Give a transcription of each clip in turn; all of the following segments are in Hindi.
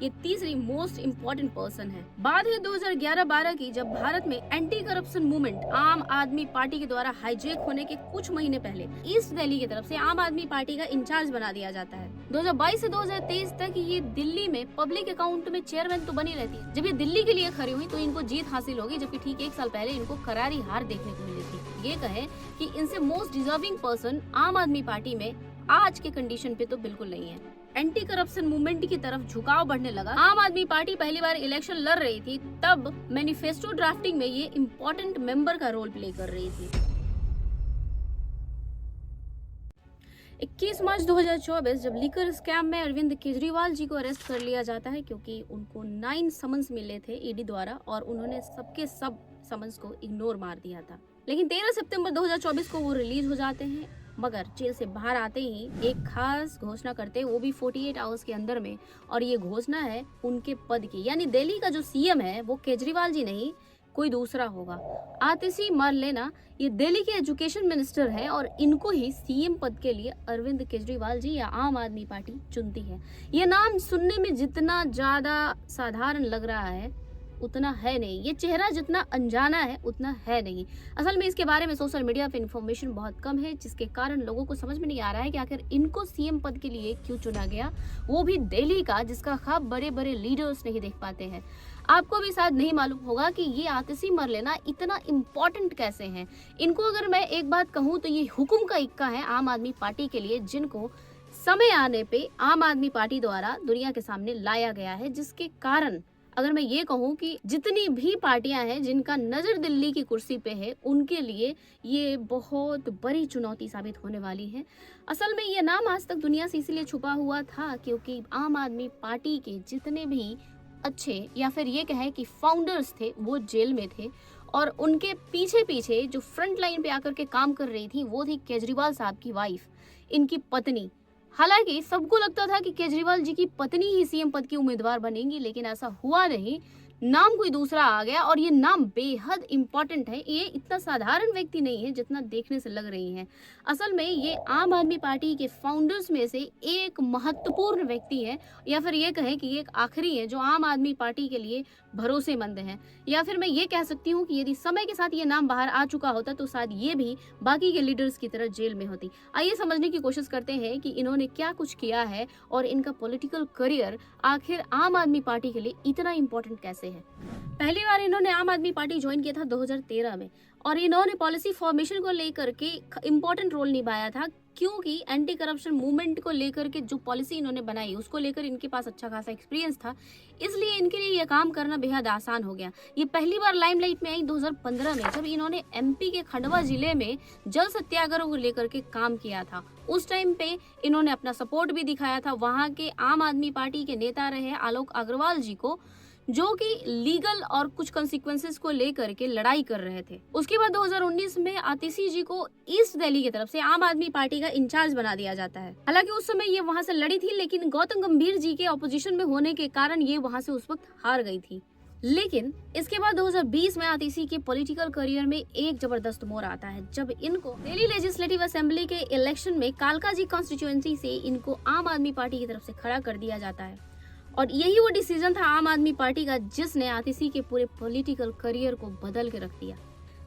ये तीसरी मोस्ट इम्पोर्टेंट पर्सन है। बात है 2011-12 की, जब भारत में एंटी करप्शन मूवमेंट आम आदमी पार्टी के द्वारा हाईजैक होने के कुछ महीने पहले ईस्ट दिल्ली की तरफ से आम आदमी पार्टी का इंचार्ज बना दिया जाता है। 2022 से 2023 तक ये दिल्ली में पब्लिक अकाउंट में चेयरमैन तो बनी रहती है। जब ये दिल्ली के लिए खड़ी हुई तो इनको जीत हासिल होगी, जबकि ठीक 1 साल पहले इनको करारी हार देखने को मिली थी। ये कहे कि इनसे मोस्ट डिजर्विंग पर्सन आम आदमी पार्टी में आज के कंडीशन पे तो बिल्कुल नहीं है। एंटी करप्शन मूवमेंट की तरफ झुकाव बढ़ने लगा। आम आदमी पार्टी पहली बार इलेक्शन लड़ रही थी, तब मैनिफेस्टो ड्राफ्टिंग में ये इम्पोर्टेंट मेंबर का रोल प्ले कर रही थी। 21 मार्च 2024 जब लीकर स्कैम में अरविंद केजरीवाल जी को अरेस्ट कर लिया जाता है, क्योंकि उनको 9 समन्स मिले थे ईडी द्वारा और उन्होंने सबके सब समन्स को इग्नोर मार दिया था। लेकिन 13 सितंबर 2024 को वो रिलीज हो जाते हैं, मगर जेल से बाहर आते ही एक खास घोषणा करते हैं, वो भी 48 आवर्स के अंदर में। और ये घोषणा है उनके पद की, यानी दिल्ली का जो सीएम है वो केजरीवाल जी नहीं, कोई दूसरा होगा। आतिशी मरलेना ये दिल्ली के एजुकेशन मिनिस्टर हैं और इनको ही सीएम पद के लिए अरविंद केजरीवाल जी या आम आदमी पार्टी चुनती है। ये नाम सुनने में जितना ज्यादा साधारण लग रहा है उतना है नहीं, ये चेहरा जितना अनजाना है उतना है नहीं। असल में इसके बारे में सोशल मीडिया पे इन्फॉर्मेशन बहुत कम है, जिसके कारण लोगों को समझ में नहीं आ रहा है कि आखिर इनको सीएम पद के लिए क्यों चुना गया, वो भी दिल्ली का, जिसका ख्वाब बड़े बड़े लीडर्स नहीं देख पाते हैं। आपको भी शायद नहीं मालूम होगा कि ये आतिशी मरलेना इतना इम्पोर्टेंट कैसे हैं। इनको अगर मैं एक बात कहूँ तो ये हुकुम का इक्का है आम आदमी पार्टी के लिए, जिनको समय आने पे आम आदमी पार्टी द्वारा दुनिया के सामने लाया गया है। जिसके कारण अगर मैं ये कहूँ कि जितनी भी पार्टियां हैं जिनका नजर दिल्ली की कुर्सी पे है, उनके लिए ये बहुत बड़ी चुनौती साबित होने वाली है। असल में ये नाम आज तक दुनिया से इसलिए छुपा हुआ था क्योंकि आम आदमी पार्टी के जितने भी अच्छे या फिर ये कहें कि फाउंडर्स थे वो जेल में थे, और उनके पीछे पीछे जो फ्रंट लाइन पे आकर के काम कर रही थी वो थी केजरीवाल साहब की वाइफ, इनकी पत्नी। हालांकि सबको लगता था कि केजरीवाल जी की पत्नी ही सीएम पद की उम्मीदवार बनेंगी, लेकिन ऐसा हुआ नहीं, नाम कोई दूसरा आ गया। और ये नाम बेहद इंपॉर्टेंट है, ये इतना साधारण व्यक्ति नहीं है जितना देखने से लग रही है। असल में ये आम आदमी पार्टी के फाउंडर्स में से एक महत्वपूर्ण व्यक्ति है, या फिर ये कहें कि एक आखिरी है जो आम आदमी पार्टी के लिए भरोसेमंद है। या फिर मैं ये कह सकती हूँ कि यदि समय के साथ ये नाम बाहर आ चुका होता तो शायद ये भी बाकी के लीडर्स की तरह जेल में होती। आइए समझने की कोशिश करते हैं कि इन्होंने क्या कुछ किया है और इनका पॉलिटिकल करियर आखिर आम आदमी पार्टी के लिए इतना इम्पोर्टेंट कैसे है। पहली बार इन्होंने आम आदमी पार्टी ज्वाइन किया था 2013 में, और इन्होंने पॉलिसी फॉर्मेशन को लेकर के इम्पोर्टेंट रोल निभाया था, क्योंकि एंटी करप्शन मूवमेंट को लेकर के जो पॉलिसी इन्होंने बनाई उसको लेकर इनके पास अच्छा खासा एक्सपीरियंस था, इसलिए इनके लिए यह काम करना बेहद आसान हो गया। ये पहली बार लाइमलाइट में आई 2015 में, जब इन्होंने एमपी के खंडवा जिले में जल सत्याग्रह को लेकर के काम किया था। उस टाइम पे इन्होंने अपना सपोर्ट भी दिखाया था वहां के आम आदमी पार्टी के नेता रहे आलोक अग्रवाल जी को, जो कि लीगल और कुछ कॉन्सिक्वेंसेस को लेकर के लड़ाई कर रहे थे। उसके बाद 2019 में आतिशी जी को ईस्ट दिल्ली की तरफ से आम आदमी पार्टी का इंचार्ज बना दिया जाता है। हालांकि उस समय ये वहां से लड़ी थी, लेकिन गौतम गंभीर जी के ऑपोजिशन में होने के कारण ये वहां से उस वक्त हार गई थी। लेकिन इसके बाद 2020 में आतिशी के पॉलिटिकल करियर में एक जबरदस्त मोड़ आता है, जब इनको दिल्ली लेजिस्लेटिव असेंबली के इलेक्शन में कालकाजी कॉन्स्टिट्यूएंसी से इनको आम आदमी पार्टी की तरफ से खड़ा कर दिया जाता है। और यही वो डिसीजन था आम आदमी पार्टी का जिसने आतिशी के पूरे पॉलिटिकल करियर को बदल के रख दिया।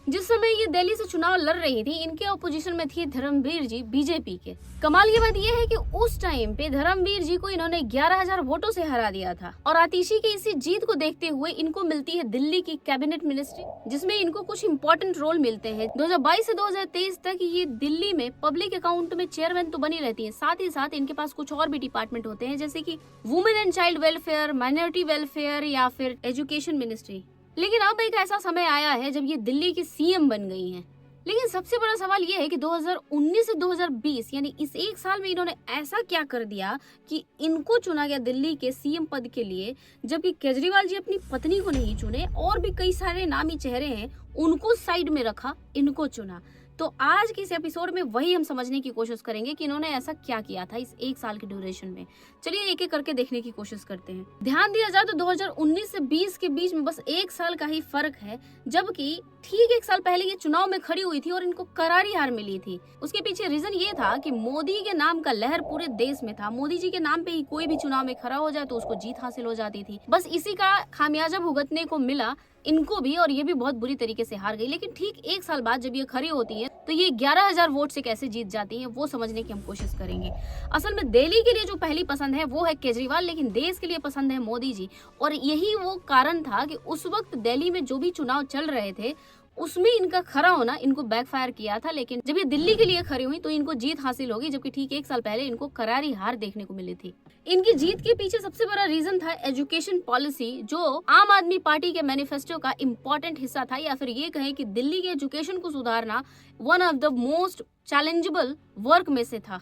जिस समय ये दिल्ली से चुनाव लड़ रही थी, इनके ऑपोजिशन में थी धर्मवीर जी बीजेपी के। कमाल की बात यह है कि उस टाइम पे धर्मवीर जी को इन्होंने 11,000 वोटों से हरा दिया था, और आतिशी की इसी जीत को देखते हुए इनको मिलती है दिल्ली की कैबिनेट मिनिस्ट्री, जिसमें इनको कुछ इंपॉर्टेंट रोल मिलते हैं। 2022 से 2023 तक ये दिल्ली में पब्लिक अकाउंट में चेयरमैन तो बनी रहती है, साथ ही साथ इनके पास कुछ और भी डिपार्टमेंट होते हैं, जैसे की women and child welfare, minority welfare या फिर एजुकेशन मिनिस्ट्री। लेकिन अब एक ऐसा समय आया है जब ये दिल्ली की सीएम बन गई हैं। लेकिन सबसे बड़ा सवाल ये है कि 2019 से 2020 यानी इस एक साल में इन्होंने ऐसा क्या कर दिया कि इनको चुना गया दिल्ली के सीएम पद के लिए, जबकि केजरीवाल जी अपनी पत्नी को नहीं चुने, और भी कई सारे नामी चेहरे हैं उनको साइड में रखा, इनको चुना। तो आज के इस एपिसोड में वही हम समझने की कोशिश करेंगे कि इन्होंने ऐसा क्या किया था इस 1 साल के ड्यूरेशन में। चलिए एक एक करके देखने की कोशिश करते हैं। ध्यान दिया जाए तो 2019 से 20 के बीच में बस 1 साल का ही फर्क है, जबकि ठीक 1 साल पहले ये चुनाव में खड़ी हुई थी और इनको करारी हार मिली थी। उसके पीछे रीजन ये था कि मोदी के नाम का लहर पूरे देश में था। मोदी जी के नाम पे ही कोई भी चुनाव में खड़ा हो जाए तो उसको जीत हासिल हो जाती थी। बस इसी का खामियाजा भुगतने को मिला इनको भी, और ये भी बहुत बुरी तरीके से हार गई। लेकिन ठीक 1 साल बाद जब ये खड़ी होती है तो ये 11,000 वोट से कैसे जीत जाती है वो समझने की हम कोशिश करेंगे। असल में दिल्ली के लिए जो पहली पसंद है वो है केजरीवाल, लेकिन देश के लिए पसंद है मोदी जी। और यही वो कारण था कि उस वक्त दिल्ली में जो भी चुनाव चल रहे थे उसमें इनका खड़ा होना इनको बैकफायर किया था। लेकिन जब ये दिल्ली के लिए खड़ी हुई तो इनको जीत हासिल होगी, जबकि ठीक 1 साल पहले इनको करारी हार देखने को मिली थी। इनकी जीत के पीछे सबसे बड़ा रीजन था एजुकेशन पॉलिसी, जो आम आदमी पार्टी के मैनिफेस्टो का इम्पोर्टेंट हिस्सा था, या फिर ये कहें कि दिल्ली के एजुकेशन को सुधारना one of the most challengeable work में से था,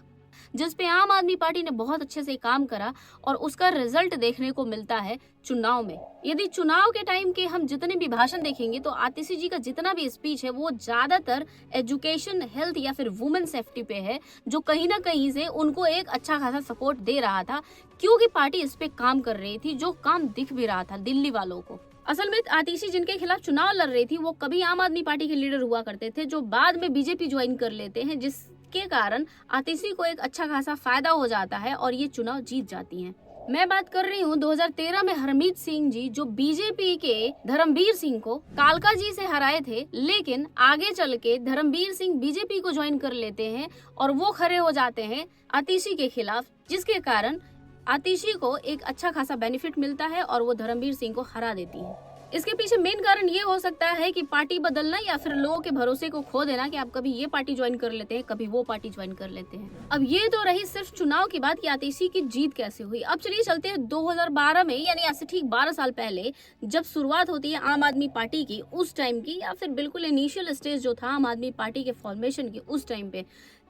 जिस पे आम आदमी पार्टी ने बहुत अच्छे से काम करा और उसका रिजल्ट देखने को मिलता है चुनाव में। यदि चुनाव के टाइम के हम जितने भी भाषण देखेंगे तो आतिशी जी का जितना भी स्पीच है वो ज्यादातर एजुकेशन, हेल्थ या फिर वुमेन सेफ्टी पे है, जो कहीं ना कहीं से उनको एक अच्छा खासा सपोर्ट दे रहा था, क्योंकि पार्टी इस पे काम कर रही थी, जो काम दिख भी रहा था दिल्ली वालों को। असल में आतिशी जिनके खिलाफ चुनाव लड़ रही थी वो कभी आम आदमी पार्टी के लीडर हुआ करते थे, जो बाद में बीजेपी ज्वाइन कर लेते हैं, जिसके कारण आतिशी को एक अच्छा खासा फायदा हो जाता है और ये चुनाव जीत जाती हैं। मैं बात कर रही हूँ 2013 में हरमीत सिंह जी, जो बीजेपी के धर्मवीर सिंह को कालका जी से हराए थे, लेकिन आगे चल के धर्मवीर सिंह बीजेपी को ज्वाइन कर लेते हैं और वो खड़े हो जाते हैं आतिशी के खिलाफ, जिसके कारण आतिशी को एक अच्छा खासा बेनिफिट मिलता है और वो धर्मवीर सिंह को हरा देती है। इसके पीछे मेन कारण ये हो सकता है कि पार्टी बदलना या फिर लोगों के भरोसे को खो देना, कि आप कभी ये पार्टी ज्वाइन कर लेते हैं, कभी वो पार्टी ज्वाइन कर लेते हैं। अब ये तो रही सिर्फ चुनाव की बात कि आतिशी की जीत कैसे हुई। अब चलिए चलते हैं 2012 में, यानी आज से ठीक 12 साल पहले जब शुरुआत होती है आम आदमी पार्टी की, उस टाइम की, या फिर बिल्कुल इनिशियल स्टेज जो था आम आदमी पार्टी के फॉर्मेशन की उस टाइम पे,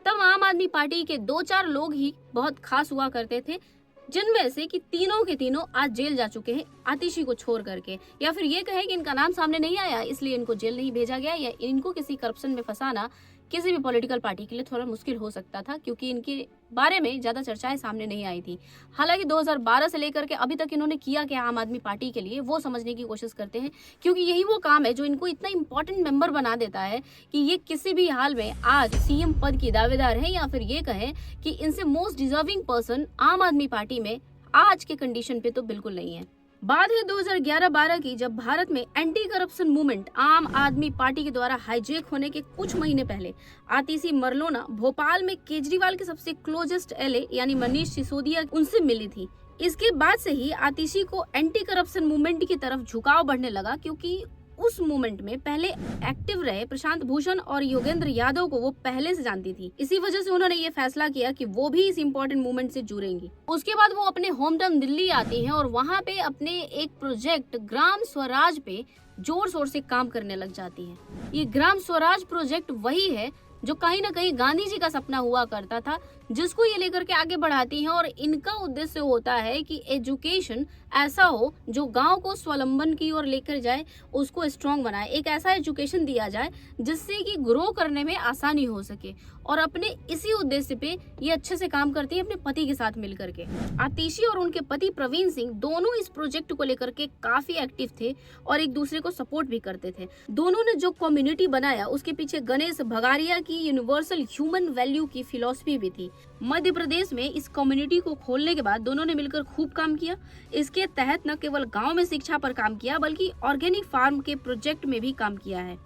तब आम आदमी पार्टी के 2-4 लोग ही बहुत खास हुआ करते थे, जिनमें से कि तीनों के तीनों आज जेल जा चुके हैं आतिशी को छोड़ करके, या फिर ये कहे कि इनका नाम सामने नहीं आया इसलिए इनको जेल नहीं भेजा गया, या इनको किसी करप्शन में फंसाना किसी भी पॉलिटिकल पार्टी के लिए थोड़ा मुश्किल हो सकता था, क्योंकि इनके बारे में ज्यादा चर्चाएं सामने नहीं आई थी। हालांकि 2012 से लेकर के अभी तक इन्होंने किया क्या आम आदमी पार्टी के लिए वो समझने की कोशिश करते हैं, क्योंकि यही वो काम है जो इनको इतना इंपॉर्टेंट मेंबर बना देता है कि ये किसी भी हाल में आज सीएम पद की दावेदार है, या फिर ये कहें कि इनसे मोस्ट डिजर्विंग पर्सन आम आदमी पार्टी में आज के कंडीशन पे तो बिल्कुल नहीं है। बात है 2011-12 की, जब भारत में एंटी करप्शन मूवमेंट आम आदमी पार्टी के द्वारा हाईजैक होने के कुछ महीने पहले आतिशी मरलोना भोपाल में केजरीवाल के सबसे क्लोजेस्ट एले यानी मनीष सिसोदिया उनसे मिली थी। इसके बाद से ही आतिशी को एंटी करप्शन मूवमेंट की तरफ झुकाव बढ़ने लगा, क्योंकि उस मूवमेंट में पहले एक्टिव रहे प्रशांत भूषण और योगेंद्र यादव को वो पहले से जानती थी। इसी वजह से उन्होंने ये फैसला किया कि वो भी इस इम्पोर्टेंट मूवमेंट से जुड़ेंगी। उसके बाद वो अपने होम टाउन दिल्ली आती हैं और वहाँ पे अपने एक प्रोजेक्ट ग्राम स्वराज पे जोर शोर से काम करने लग जाती हैं। ये ग्राम स्वराज प्रोजेक्ट वही है जो कहीं ना कहीं गांधी जी का सपना हुआ करता था, जिसको ये लेकर के आगे बढ़ाती हैं, और इनका उद्देश्य होता है कि एजुकेशन ऐसा हो जो गांव को स्वावलंबन की ओर लेकर जाए, उसको स्ट्रांग बनाए, एक ऐसा एजुकेशन दिया जाए जिससे कि ग्रो करने में आसानी हो सके। और अपने इसी उद्देश्य पे ये अच्छे से काम करती है अपने पति के साथ मिलकर के। आतिशी और उनके पति प्रवीण सिंह दोनों इस प्रोजेक्ट को लेकर के काफी एक्टिव थे और एक दूसरे को सपोर्ट भी करते थे। दोनों ने जो कम्युनिटी बनाया उसके पीछे गणेश भगारिया की यूनिवर्सल ह्यूमन वैल्यू की फिलॉसफी भी थी। मध्य प्रदेश में इस कम्युनिटी को खोलने के बाद दोनों ने मिलकर खूब काम किया। इसके तहत न केवल गांव में शिक्षा पर काम किया बल्कि ऑर्गेनिक फार्म के प्रोजेक्ट में भी काम किया है।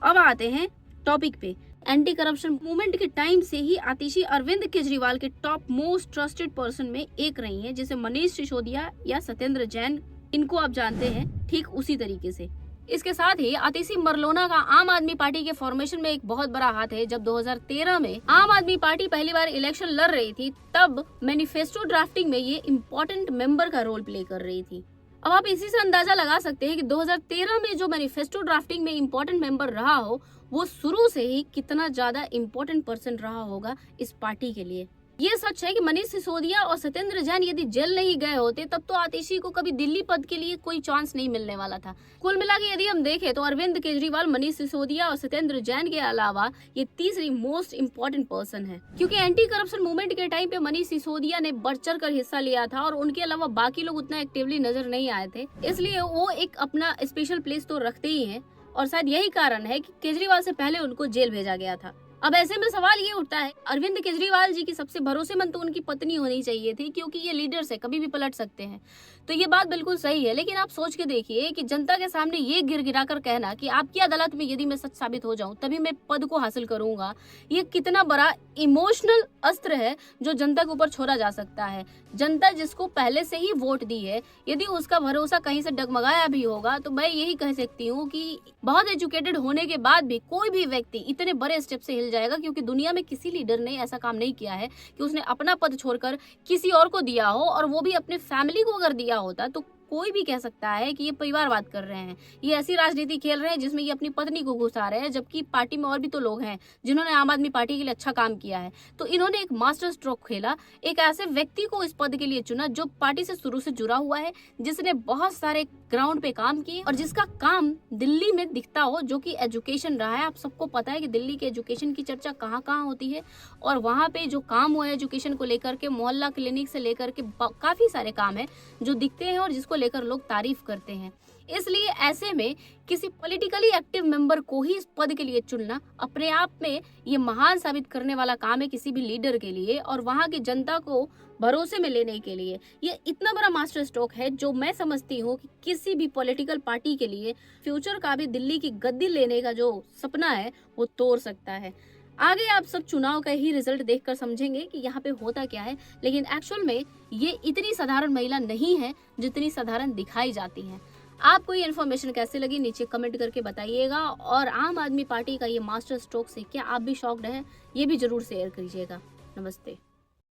अब आते हैं टॉपिक पे। एंटी करप्शन मूवमेंट के टाइम से ही आतिशी अरविंद केजरीवाल के टॉप मोस्ट ट्रस्टेड पर्सन में एक रही हैं, जैसे मनीष सिसोदिया या सत्येंद्र जैन, इनको आप जानते हैं ठीक उसी तरीके से। इसके साथ ही आतिशी मरलोना का आम आदमी पार्टी के फॉर्मेशन में एक बहुत बड़ा हाथ है। जब 2013 में आम आदमी पार्टी पहली बार इलेक्शन लड़ रही थी, तब मैनिफेस्टो ड्राफ्टिंग में ये इम्पोर्टेंट मेंबर का रोल प्ले कर रही थी। अब आप इसी से अंदाजा लगा सकते हैं कि 2013 में जो मैनिफेस्टो ड्राफ्टिंग में इम्पोर्टेंट मेंबर रहा हो, वो शुरू से ही कितना ज्यादा इम्पोर्टेंट पर्सन रहा होगा इस पार्टी के लिए। ये सच है कि मनीष सिसोदिया और सत्येंद्र जैन यदि जेल नहीं गए होते तब तो आतिशी को कभी दिल्ली पद के लिए कोई चांस नहीं मिलने वाला था। कुल मिला के यदि हम देखें तो अरविंद केजरीवाल, मनीष सिसोदिया और सत्येंद्र जैन के अलावा ये तीसरी मोस्ट इम्पोर्टेंट पर्सन है, क्योंकि एंटी करप्शन मूवमेंट के टाइम पे मनीष सिसोदिया ने बढ़ चढ़ कर हिस्सा लिया था और उनके अलावा बाकी लोग उतना एक्टिवली नजर नहीं आए थे, इसलिए वो एक अपना स्पेशल प्लेस तो रखते ही है और शायद यही कारण है कि केजरीवाल से पहले उनको जेल भेजा गया था। अब ऐसे में सवाल ये उठता है, अरविंद केजरीवाल जी की सबसे भरोसेमंद तो उनकी पत्नी होनी चाहिए थी, क्योंकि ये लीडर्स है, कभी भी पलट सकते हैं। तो ये बात बिल्कुल सही है, लेकिन आप सोच के देखिए कि जनता के सामने ये गिरा कर कहना कि आपकी अदालत में यदि मैं सच साबित हो जाऊं तभी मैं पद को हासिल करूंगा, ये कितना बड़ा इमोशनल अस्त्र है जो जनता के ऊपर छोड़ा जा सकता है। जनता जिसको पहले से ही वोट दी है, यदि उसका भरोसा कहीं से डगमगाया भी होगा तो मैं यही कह सकती हूँ कि बहुत एजुकेटेड होने के बाद भी कोई भी व्यक्ति इतने बड़े स्टेप से हिल जाएगा, क्योंकि दुनिया में किसी लीडर ने ऐसा काम नहीं किया है कि उसने अपना पद छोड़कर किसी और को दिया हो, और वो भी अपने फैमिली को अगर दिया होता तो कोई भी कह सकता है कि ये परिवारवाद कर रहे हैं, ये ऐसी राजनीति खेल रहे हैं जिसमें ये अपनी पत्नी को घुसा रहे हैं, जबकि पार्टी में और भी तो लोग हैं जिन्होंने आम आदमी पार्टी के लिए अच्छा काम किया है। तो इन्होंने एक मास्टर स्ट्रोक खेला, एक ऐसे व्यक्ति को इस पद के लिए चुना जो पार्टी से शुरू से जुड़ा हुआ है, जिसने बहुत सारे ग्राउंड पे काम किए और जिसका काम दिल्ली में दिखता हो, जो कि एजुकेशन रहा है। आप सबको पता है कि दिल्ली के एजुकेशन की चर्चा कहाँ कहाँ होती है, और वहाँ पे जो काम हुआ है एजुकेशन को लेकर के, मोहल्ला क्लिनिक से लेकर के काफी सारे काम है जो दिखते हैं और जिसको लेकर लोग तारीफ करते हैं। इसलिए ऐसे में किसी पॉलिटिकली एक्टिव मेंबर को ही इस पद के लिए चुनना अपने आप में ये महान साबित करने वाला काम है किसी भी लीडर के लिए, और वहां की जनता को भरोसे में लेने के लिए ये इतना बड़ा मास्टर स्ट्रोक है जो मैं समझती हूँ कि किसी भी पॉलिटिकल पार्टी के लिए फ्यूचर का भी दिल्ली की गद्दी लेने का जो सपना है वो तोड़ सकता है। आगे आप सब चुनाव का ही रिजल्ट देखकर समझेंगे कि यहाँ पे होता क्या है, लेकिन एक्चुअल में ये इतनी साधारण महिला नहीं है जितनी साधारण दिखाई जाती है। आपको ये इन्फॉर्मेशन कैसे लगी नीचे कमेंट करके बताइएगा, और आम आदमी पार्टी का ये मास्टर स्ट्रोक से क्या आप भी शॉक्ड हैं, ये भी जरूर शेयर कीजिएगा। नमस्ते।